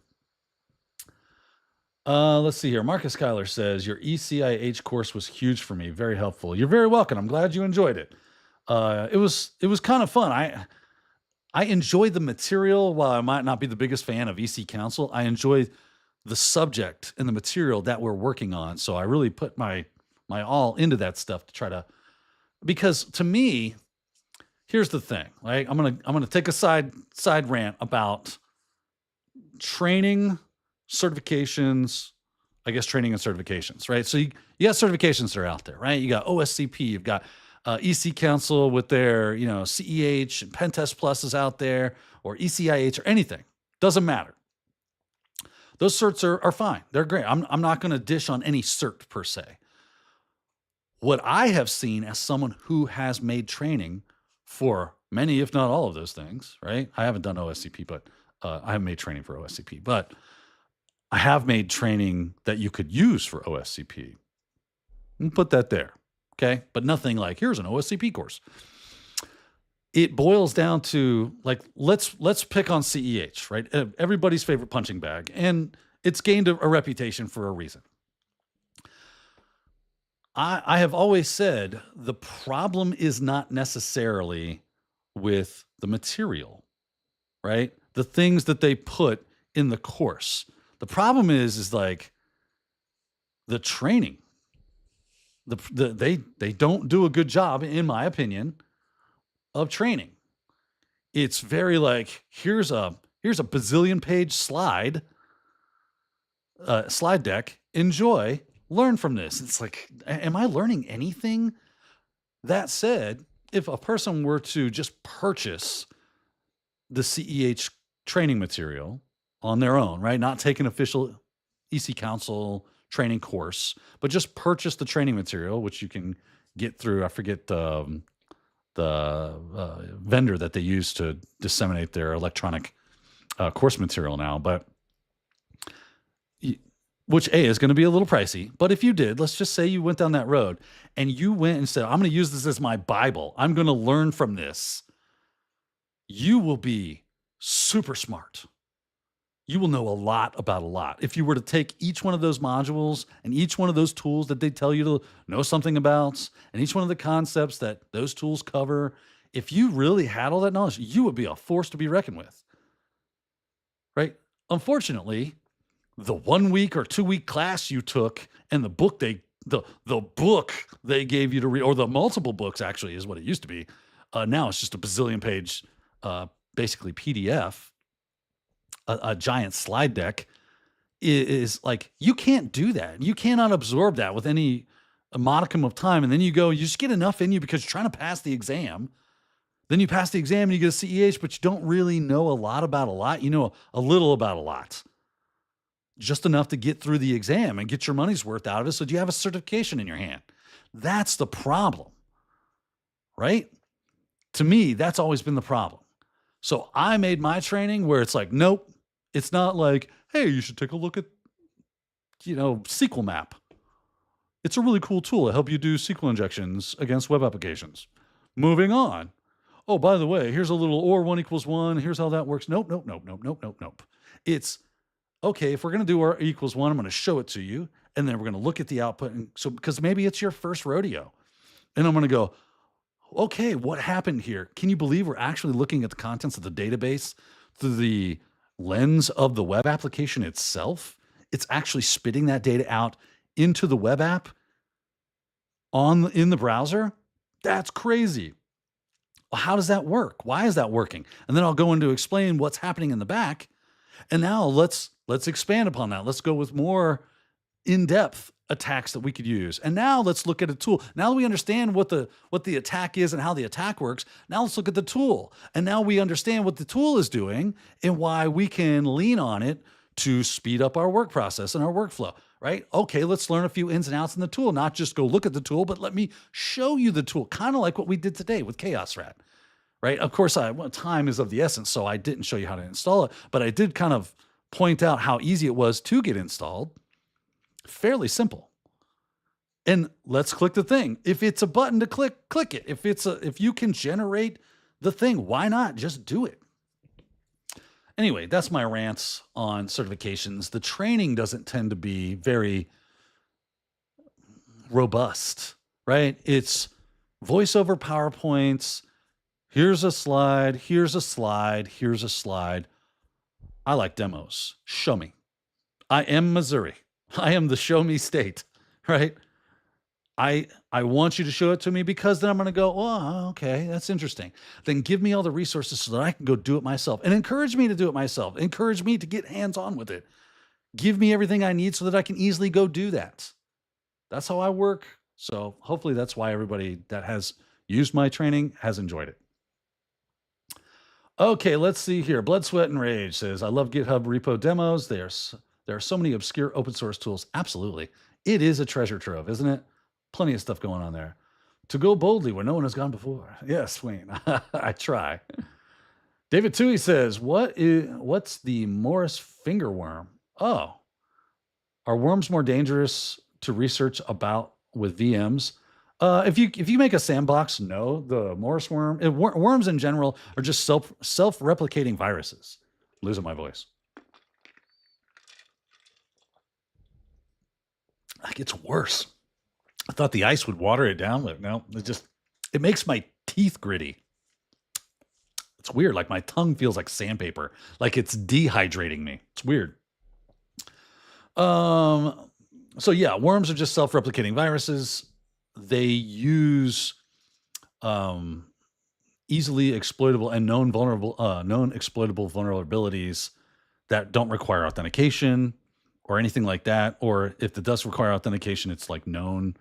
Let's see here. Marcus Kyler says, your ECIH course was huge for me. Very helpful. You're very welcome. I'm glad you enjoyed it. It was kind of fun. I enjoy the material. While I might not be the biggest fan of EC Council, I enjoy the subject and the material that we're working on. So I really put my all into that stuff to try to, because to me, here's the thing, right? I'm gonna take a side rant about training, certifications, I guess training and certifications, right? So you got certifications that are out there, right? You got OSCP, you've got EC Council with their, CEH and Pentest Plus is out there, or ECIH or anything. Doesn't matter. Those certs are fine. They're great. I'm not going to dish on any cert per se. What I have seen as someone who has made training for many, if not all of those things, right? I haven't done OSCP, but I haven't made training for OSCP, but I have made training that you could use for OSCP. And put that there, okay? But nothing like, here's an OSCP course. It boils down to, like, let's pick on CEH, right? Everybody's favorite punching bag, and it's gained a reputation for a reason. I have always said the problem is not necessarily with the material, right? The things that they put in the course. The problem is like the training. They don't do a good job, in my opinion, of training. It's very like, here's a bazillion page slide deck. Enjoy, learn from this. It's like, am I learning anything? That said, if a person were to just purchase the CEH training material on their own, right? Not take an official EC Council training course, but just purchase the training material, which you can get through, I forget the vendor that they use to disseminate their electronic course material now, but which is going to be a little pricey. But if you did, let's just say you went down that road and you went and said, I'm going to use this as my Bible. I'm going to learn from this. You will be super smart. You will know a lot about a lot. If you were to take each one of those modules and each one of those tools that they tell you to know something about, and each one of the concepts that those tools cover, if you really had all that knowledge, you would be a force to be reckoned with, right? Unfortunately, the 1 week or 2 week class you took and the book they gave you to read, or the multiple books actually is what it used to be. Now it's just a bazillion page, basically PDF, a giant slide deck, is like, you can't do that. You cannot absorb that with a modicum of time. And then you just get enough in you because you're trying to pass the exam. Then you pass the exam and you get a CEH, but you don't really know a lot about a lot. You know a little about a lot. Just enough to get through the exam and get your money's worth out of it so you have a certification in your hand. That's the problem, right? To me, that's always been the problem. So I made my training where it's like, nope, it's not like, hey, you should take a look at, SQL map. It's a really cool tool to help you do SQL injections against web applications. Moving on. Oh, by the way, here's a little or 1 = 1. Here's how that works. Nope. It's, okay, if we're going to do or equals 1, I'm going to show it to you. And then we're going to look at the output. And so, because maybe it's your first rodeo. And I'm going to go, okay, what happened here? Can you believe we're actually looking at the contents of the database through the lens of the web application itself? It's actually spitting that data out into the web app in the browser? That's crazy. Well, how does that work? Why is that working? And then I'll go into explain what's happening in the back. And now let's expand upon that. Let's go with more in-depth attacks that we could use. And now let's look at a tool. Now that we understand what the attack is and how the attack works, now let's look at the tool. And now we understand what the tool is doing and why we can lean on it to speed up our work process and our workflow, right? Okay, let's learn a few ins and outs in the tool, not just go look at the tool, but let me show you the tool, kind of like what we did today with Chaos Rat, right? Of course, time is of the essence, so I didn't show you how to install it, but I did kind of point out how easy it was to get installed. Fairly simple. And let's click the thing. If it's a button to click it. If you can generate the thing, why not just do it? Anyway, that's my rants on certifications. The training doesn't tend to be very robust, right? It's voice over PowerPoints. Here's a slide, here's a slide, here's a slide. I like demos. Show me. I am Missouri. I am the show me state, right? I want you to show it to me because then I'm going to go, oh, okay, that's interesting. Then give me all the resources so that I can go do it myself and encourage me to do it myself. Encourage me to get hands-on with it. Give me everything I need so that I can easily go do that. That's how I work. So hopefully that's why everybody that has used my training has enjoyed it. Okay, let's see here. Blood, Sweat, and Rage says, I love GitHub repo demos. There are so many obscure open source tools. Absolutely. It is a treasure trove, isn't it? Plenty of stuff going on there. To go boldly where no one has gone before. Yes, Wayne, I try. David Toohey says, what's the Morris fingerworm? Oh, are worms more dangerous to research about with VMs? If you make a sandbox, no. The Morris worm, worms in general are just self-replicating viruses. I'm losing my voice. It gets worse. I thought the ice would water it down, but no, it makes my teeth gritty. It's weird. Like my tongue feels like sandpaper, like it's dehydrating me. It's weird. So yeah, worms are just self-replicating viruses. They use easily exploitable and known exploitable vulnerabilities that don't require authentication or anything like that. Or if it does require authentication, it's like known.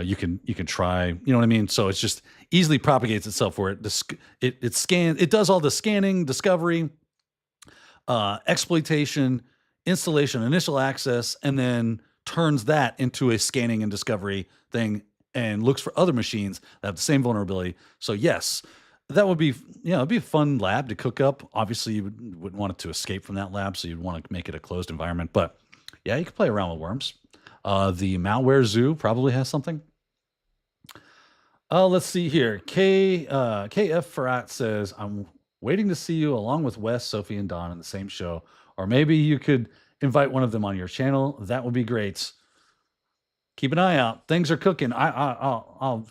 You can try, you know what I mean? So it's just easily propagates itself where it does all the scanning, discovery, exploitation, installation, initial access, and then turns that into a scanning and discovery thing and looks for other machines that have the same vulnerability. So yes, that would be, it'd be a fun lab to cook up. Obviously you wouldn't want it to escape from that lab. So you'd want to make it a closed environment, but yeah, you can play around with worms. The malware zoo probably has something. Let's see here. KF Farrat says, I'm waiting to see you along with Wes, Sophie, and Don in the same show. Or maybe you could invite one of them on your channel. That would be great. Keep an eye out. Things are cooking. I'll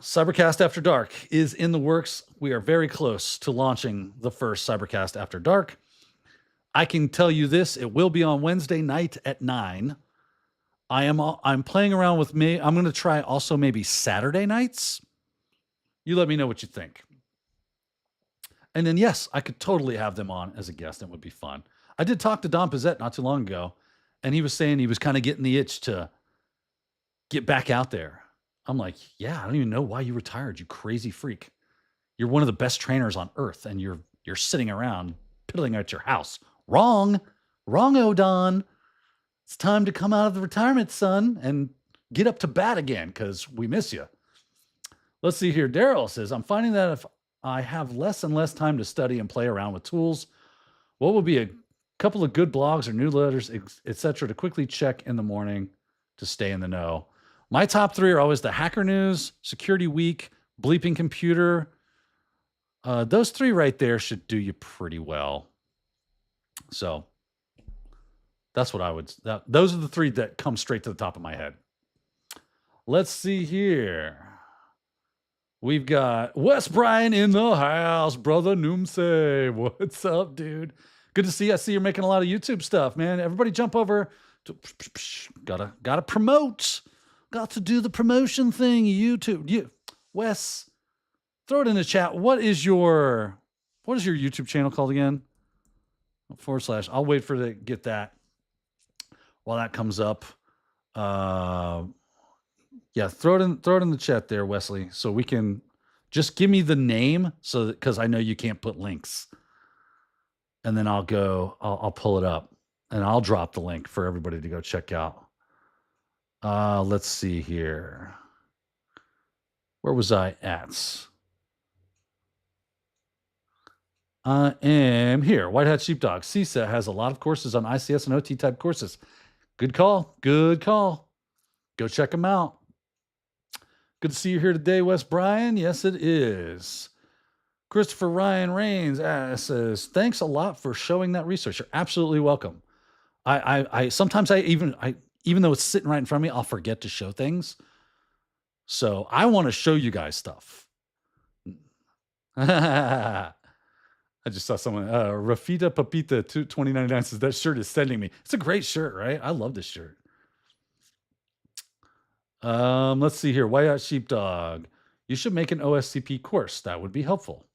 CyberCast After Dark is in the works. We are very close to launching the first CyberCast After Dark. I can tell you this, it will be on Wednesday night at 9. I'm playing around with me. I'm going to try also maybe Saturday nights. You let me know what you think. And then, yes, I could totally have them on as a guest. It would be fun. I did talk to Don Pizzette not too long ago, and he was saying he was kind of getting the itch to get back out there. I'm like, yeah, I don't even know why you retired, you crazy freak. You're one of the best trainers on earth, and you're sitting around piddling at your house. Wrong, Odon. It's time to come out of the retirement, son, and get up to bat again because we miss you. Let's see here. Daryl says, I'm finding that if I have less and less time to study and play around with tools, what would be a couple of good blogs or newsletters, etc., to quickly check in the morning to stay in the know? My top 3 are always the Hacker News, Security Week, Bleeping Computer. Those 3 right there should do you pretty well. So that's what I would, those are the 3 that come straight to the top of my head. Let's see here. We've got Wes Bryan in the house, brother Noomse. What's up, dude? Good to see you. I see you're making a lot of YouTube stuff, man. Everybody jump over to, gotta promote. Got to do the promotion thing, YouTube. Wes, throw it in the chat. What is your YouTube channel called again? / I'll wait for to get that while that comes up. Yeah, throw it in the chat there, Wesley, so we can just give me the name, so that, because I know you can't put links, and then I'll pull it up and I'll drop the link for everybody to go check out. Let's see here. Where was I at? I am here. White Hat Sheepdog. CISA has a lot of courses on ICS and OT type courses. Good call. Good call. Go check them out. Good to see you here today, Wes Bryan. Yes, it is. Christopher Ryan Rains says, thanks a lot for showing that research. You're absolutely welcome. I sometimes even though it's sitting right in front of me, I'll forget to show things. So I want to show you guys stuff. I just saw someone, Rafita Papita 2099 says, that shirt is sending me. It's a great shirt, right? I love this shirt. Let's see here. White Out Sheepdog. You should make an OSCP course. That would be helpful.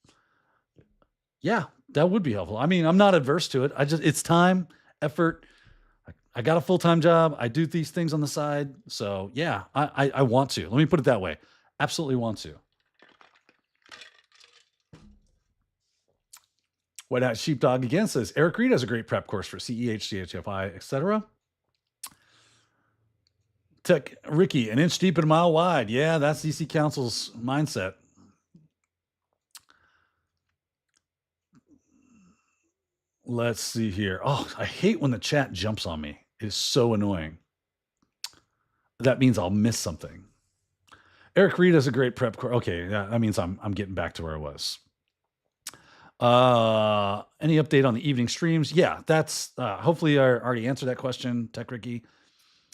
Yeah, that would be helpful. I mean, I'm not adverse to it. It's time, effort. I got a full-time job. I do these things on the side. So yeah, I want to. Let me put it that way. Absolutely want to. White Hat Sheepdog again says, Eric Reed has a great prep course for CE, HDHFI, etc. Tech Ricky, an inch deep and a mile wide. Yeah, that's DC Council's mindset. Let's see here. Oh, I hate when the chat jumps on me. It is so annoying. That means I'll miss something. Eric Reed has a great prep course. Okay, that means I'm getting back to where I was. Any update on the evening streams? Yeah, that's hopefully I already answered that question, Tech Ricky.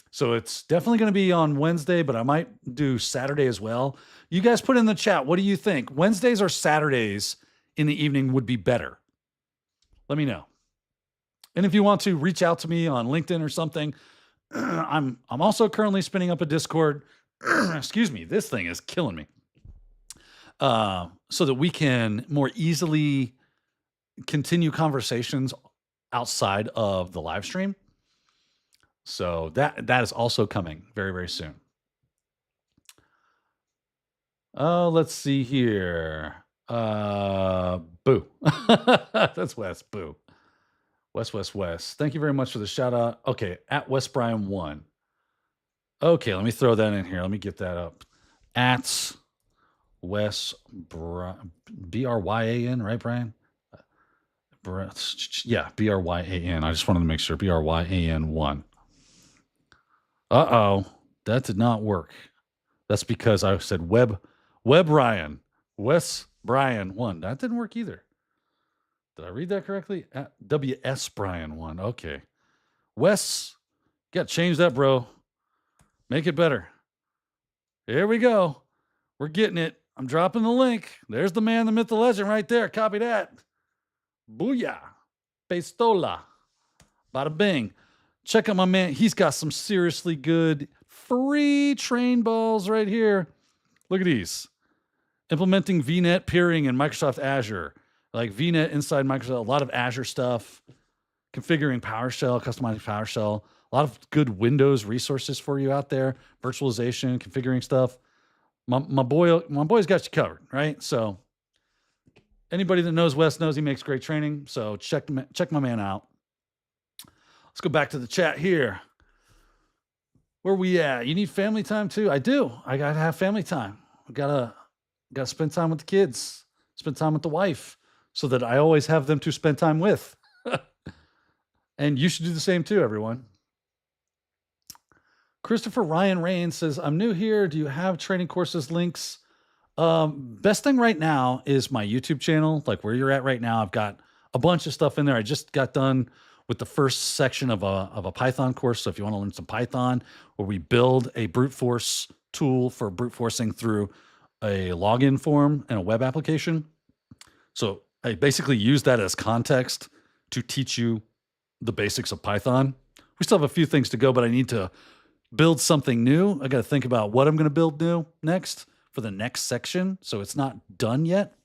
So it's definitely going to be on Wednesday, but I might do Saturday as well. You guys put in the chat, what do you think? Wednesdays or Saturdays in the evening would be better? Let me know. And if you want to reach out to me on LinkedIn or something, I'm also currently spinning up a Discord. Excuse me, this thing is killing me. So that we can more easily continue conversations outside of the live stream. So that is also coming very, very soon. Let's see here. Boo. That's Wes. Boo. Wes. Thank you very much for the shout out. Okay, at Wes Bryan 1. Okay, let me throw that in here. Let me get that up. At Wes Bryan, right, Brian? Yeah, Bryan. I just wanted to make sure. Bryan 1. Uh-oh, that did not work. That's because I said Web Ryan, Wes Bryan 1. That didn't work either. Did I read that correctly? WS Bryan 1. Okay. Wes, got to change that, bro. Make it better. Here we go. We're getting it. I'm dropping the link. There's the man, the myth, the legend right there. Copy that. Booyah. Pistola. Bada bing. Check out my man. He's got some seriously good free train balls right here. Look at these. Implementing VNet peering in Microsoft Azure. Like VNet inside Microsoft. A lot of Azure stuff. Configuring PowerShell, customizing PowerShell. A lot of good Windows resources for you out there. Virtualization, configuring stuff. My boy's got you covered, right? So anybody that knows Wes knows he makes great training. So check my man out. Let's go back to the chat here. Where we at? You need family time too? I do. I gotta have family time. I gotta spend time with the kids, spend time with the wife, so that I always have them to spend time with. And you should do the same too, everyone. Christopher Ryan Rain says, I'm new here. Do you have training courses links? Best thing right now is my YouTube channel, like where you're at right now. I've got a bunch of stuff in there. I just got done with the first section of a Python course. So if you want to learn some Python, where we build a brute force tool for brute forcing through a login form and a web application. So I basically use that as context to teach you the basics of Python. We still have a few things to go, but I need to build something new. I got to think about what I'm going to build new next for the next section, so it's not done yet.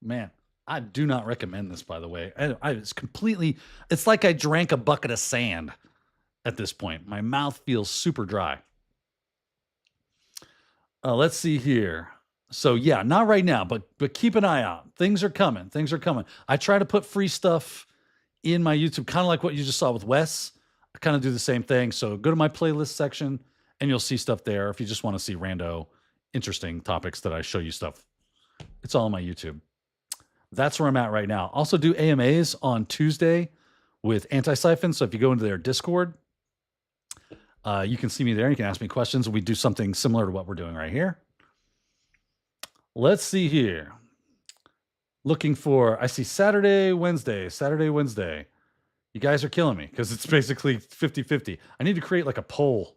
Man, I do not recommend this, by the way. It's like I drank a bucket of sand at this point. My mouth feels super dry. Let's see here. So yeah, not right now, but keep an eye out. Things are coming. I try to put free stuff in my YouTube, kind of like what you just saw with Wes. I kind of do the same thing. So go to my playlist section and you'll see stuff there. If you just want to see rando interesting topics that I show you stuff, it's all on my YouTube. That's where I'm at right now. Also do AMAs on Tuesday with Anti-Siphon. So if you go into their Discord, you can see me there. You can ask me questions. We do something similar to what we're doing right here. Let's see here. I see Saturday, Wednesday. You guys are killing me because it's basically 50-50. I need to create like a poll.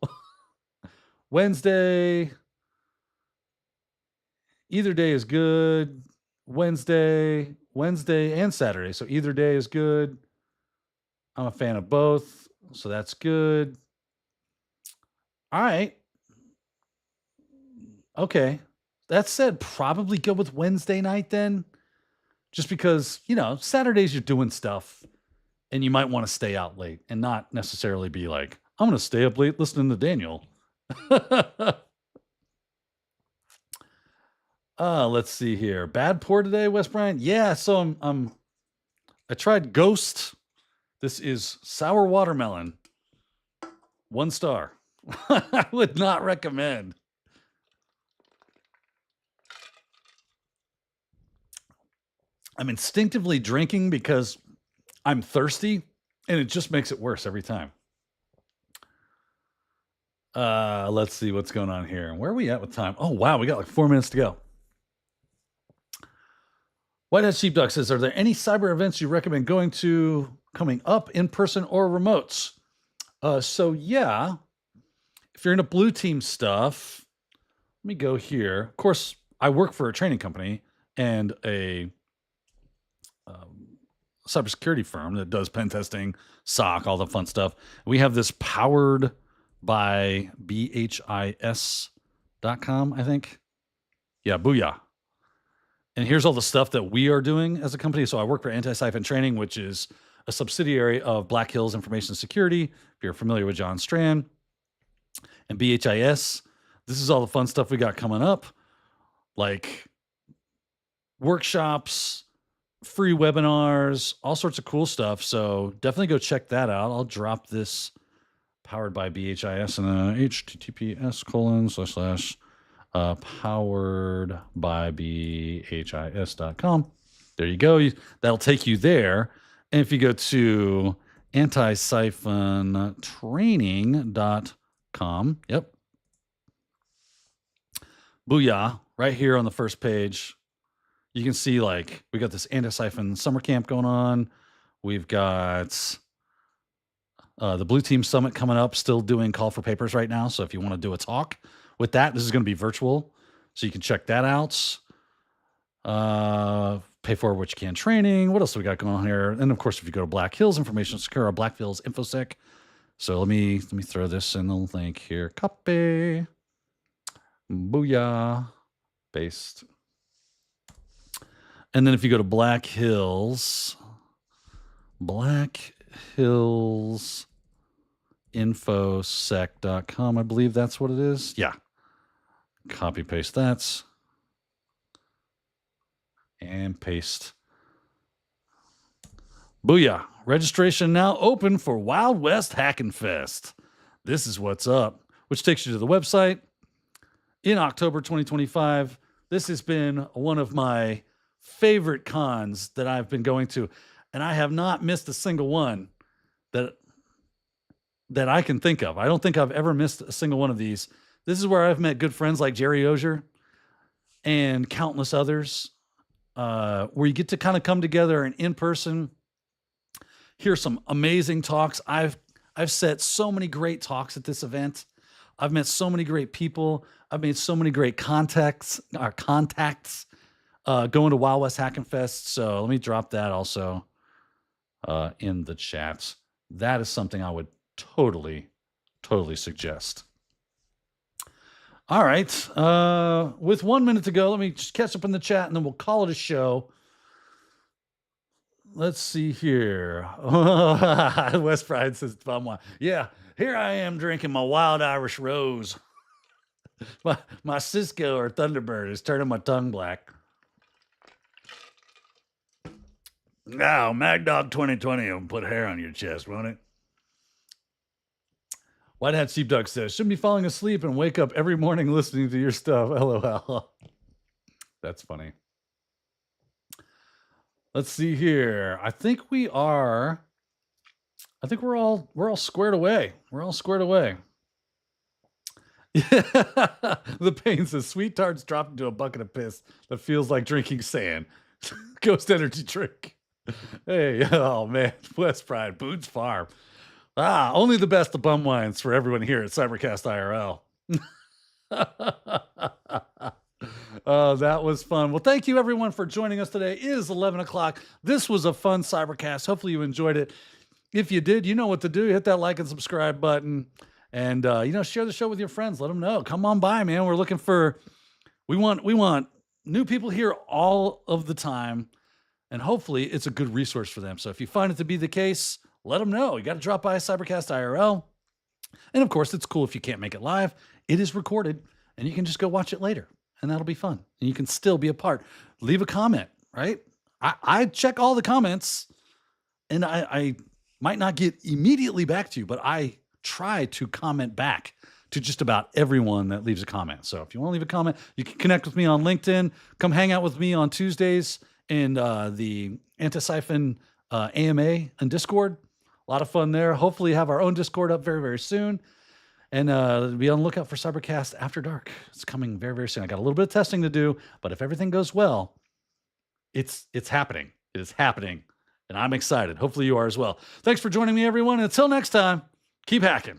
Wednesday. Either day is good. Wednesday and Saturday. So either day is good. I'm a fan of both. So that's good. All right. Okay. That said, probably go with Wednesday night then. Just because, Saturdays you're doing stuff and you might want to stay out late and not necessarily be like, I'm going to stay up late listening to Daniel. Let's see here. Bad pour today, Wes Bryant. Yeah, so I tried Ghost. This is sour watermelon. 1 star. I would not recommend. I'm instinctively drinking because I'm thirsty, and it just makes it worse every time. Let's see what's going on here. Where are we at with time? Oh, wow, we got like 4 minutes to go. Whitehead Sheepdog says, are there any cyber events you recommend going to coming up in person or remotes? So yeah, if you're into blue team stuff, let me go here. Of course, I work for a training company and a cybersecurity firm that does pen testing, SOC, all the fun stuff. We have this powered by BHIS.com, I think. Yeah, booyah. And here's all the stuff that we are doing as a company. So I work for Anti-Siphon Training, which is a subsidiary of Black Hills Information Security, if you're familiar with John Strand. And BHIS, this is all the fun stuff we got coming up, like workshops, free webinars, all sorts of cool stuff. So definitely go check that out. I'll drop this powered by BHIS and https:// powered by BHIS.com. There you go. That'll take you there. And if you go to anti-siphontraining.com, yep. Booyah, right here on the first page. You can see like we got this anti-siphon summer camp going on. We've got the Blue Team Summit coming up, still doing call for papers right now. So if you want to do a talk with that, this is going to be virtual. So you can check that out. Pay for what you can training. What else do we got going on here? And of course, if you go to Black Hills Information Security, Black Hills InfoSec. So let me throw this in the link here. Copy. Booyah. Paste. And then if you go to Black Hills infosec.com, I believe that's what it is. Yeah. Copy paste that. And paste. Booyah. Registration now open for Wild West Hackin' Fest. This is what's up, which takes you to the website. In October 2025, this has been one of my favorite cons that I've been going to, and I have not missed a single one that I can think of. I don't think I've ever missed a single one of these. This is where I've met good friends like Jerry Ozier and countless others, where you get to kind of come together and in person hear some amazing talks. I've set so many great talks at this event. I've met so many great people. I've made so many great contacts going to Wild West Hackin' Fest. So let me drop that also in the chat. That is something I would totally suggest. All right. With 1 minute to go, let me just catch up in the chat and then we'll call it a show. Let's see here. West Pride says, yeah, here I am drinking my wild Irish rose. my Cisco or Thunderbird is turning my tongue black. Now, MagDog 2020 will put hair on your chest, won't it? White Hat Sheepdog says, shouldn't be falling asleep and wake up every morning listening to your stuff. LOL. That's funny. Let's see here. I think we're all squared away. We're all squared away. The pain says, sweet tarts dropped into a bucket of piss that feels like drinking sand. Ghost energy drink. Hey, oh man, West Pride, Boone's Farm. Only the best of bum wines for everyone here at CyberCast-IRL. That was fun. Well, thank you everyone for joining us today. It is 11 o'clock. This was a fun CyberCast. Hopefully you enjoyed it. If you did, you know what to do. Hit that like and subscribe button and, share the show with your friends. Let them know. Come on by, man. We're looking for, we want new people here all of the time. And hopefully it's a good resource for them. So if you find it to be the case, let them know. You got to drop by CyberCast-IRL. And of course, it's cool if you can't make it live. It is recorded and you can just go watch it later. And that'll be fun. And you can still be a part. Leave a comment, right? I check all the comments and I might not get immediately back to you, but I try to comment back to just about everyone that leaves a comment. So if you want to leave a comment, you can connect with me on LinkedIn. Come hang out with me on Tuesdays in the Anti-Siphon AMA and Discord. A lot of fun there. Hopefully have our own Discord up very, very soon. And be on the lookout for CyberCast After Dark. It's coming very, very soon. I got a little bit of testing to do, but if everything goes well, it's happening. It is happening. And I'm excited. Hopefully you are as well. Thanks for joining me, everyone. Until next time, keep hacking.